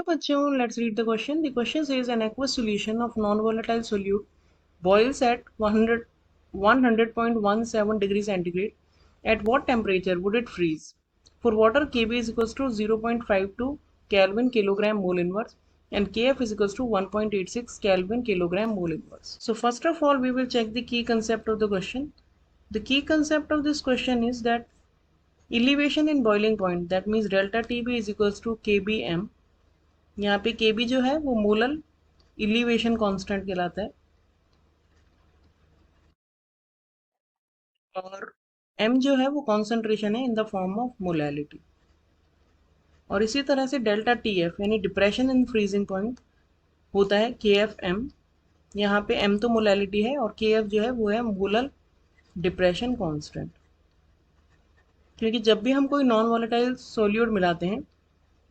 बच्चों, let's read the question. The question says an aqueous solution of non-volatile solute boils at 100.17 degrees centigrade. At what temperature would it freeze? For water, Kb is equals to 0.52 Kelvin kilogram mole inverse and Kf is equals to 1.86 Kelvin kilogram mole inverse. So first of all, we will check the key concept of the question. The key concept of this question is that elevation in boiling point, that means delta Tb is equals to Kbm. यहाँ पे Kb जो है वो molar elevation constant कहलाता है और m जो है वो कॉन्सेंट्रेशन है in the form of molality. और इसी तरह से डेल्टा Tf यानी डिप्रेशन इन फ्रीजिंग पॉइंट होता है Kfm। यहाँ पे m तो मोलैलिटी है और Kf जो है वो है मोलर डिप्रेशन कांस्टेंट। क्योंकि जब भी हम कोई नॉन वोलेटाइल सोल्यूट मिलाते हैं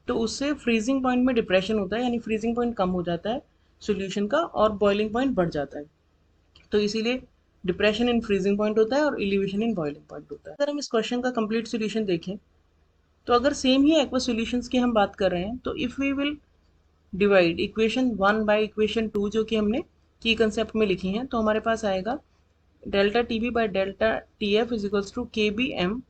तो उससे फ्रीजिंग पॉइंट में डिप्रेशन होता है, यानी फ्रीजिंग पॉइंट कम हो जाता है सॉल्यूशन का और बॉइलिंग पॉइंट बढ़ जाता है। तो इसीलिए डिप्रेशन इन फ्रीजिंग पॉइंट होता है और एलिवेशन इन बॉइलिंग पॉइंट होता है। अगर हम इस क्वेश्चन का कंप्लीट सॉल्यूशन देखें तो अगर सेम ही एक्वा सॉल्यूशंस की हम बात कर रहे हैं तो if we will divide equation 1 by equation 2 जो कि हमने की कंसेप्ट में लिखी हैं तो हमारे पास आएगा delta T B by delta T F is equals to K B M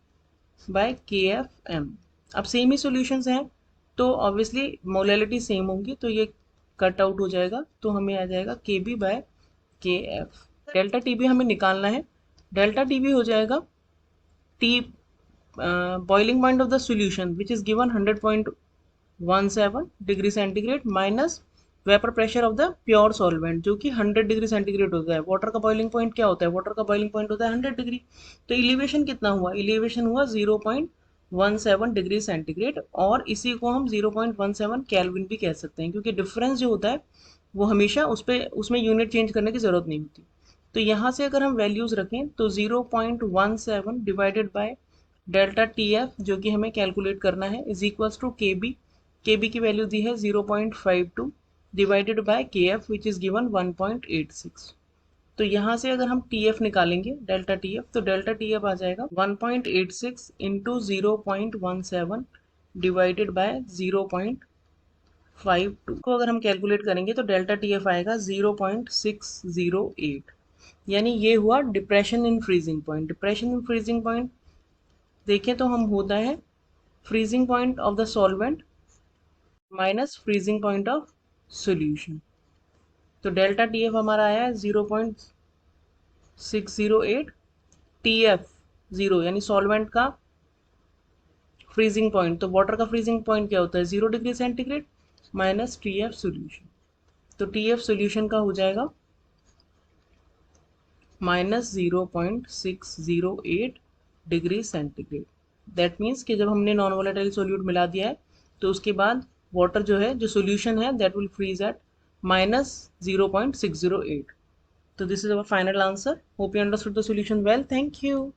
by K F M. अब सेम ही सॉल्यूशंस हैं तो ऑब्वियसली मोलैलिटी सेम होंगी तो ये कट आउट हो जाएगा, तो हमें आ जाएगा के B bye K F. Delta T B हमें निकालना है। डेल्टा टी बी हो जाएगा T boiling point of the solution which is given 100.17 degree centigrade minus vapour pressure of the pure solvent जो कि 100 डिग्री सेंटीग्रेड होता है। वाटर का बॉइलिंग पॉइंट क्या होता है? वाटर का बॉइलिंग पॉइंट होता है 100 डिग्री। तो एलिवेशन कितना हुआ? एलिवेशन हुआ 0.17 डिग्री सेंटीग्रेड और इसी को हम 0.17 केल्विन भी कह सकते हैं क्योंकि डिफरेंस जो होता है वो हमेशा उसमें यूनिट चेंज करने की ज़रूरत नहीं होती। तो यहाँ से अगर हम वैल्यूज़ रखें तो 0.17 divided by delta T F जो कि हमें कैलकुलेट करना है is equals to K B की वैल्यू दी है 0.52 divided by K F which is given 1.86। तो यहाँ से अगर हम टी एफ निकालेंगे डेल्टा टी एफ तो डेल्टा टी एफ आ जाएगा 1.86 इंटू 0.17 डिवाइडेड बाय 0.52 को अगर हम कैलकुलेट करेंगे तो डेल्टा टी एफ आएगा 0.608। यानी ये हुआ depression in freezing point. Depression in freezing point देखें तो हम होता है freezing point of the solvent minus freezing point of solution. तो डेल्टा टी एफ हमारा आया है 0.608। टी एफ 0 यानी सॉल्वेंट का फ्रीजिंग पॉइंट, तो वाटर का फ्रीजिंग पॉइंट क्या होता है 0 degree centigrade minus T F solution. तो टी एफ सोल्यूशन का हो जाएगा minus 0.608 degree centigrade. That means कि जब हमने नॉन वोलेटाइल सोल्यूट मिला दिया है तो उसके बाद वाटर जो है जो सोल्यूशन है that will freeze at minus 0.608। तो this is our final answer. Hope you understood the solution well. Thank you.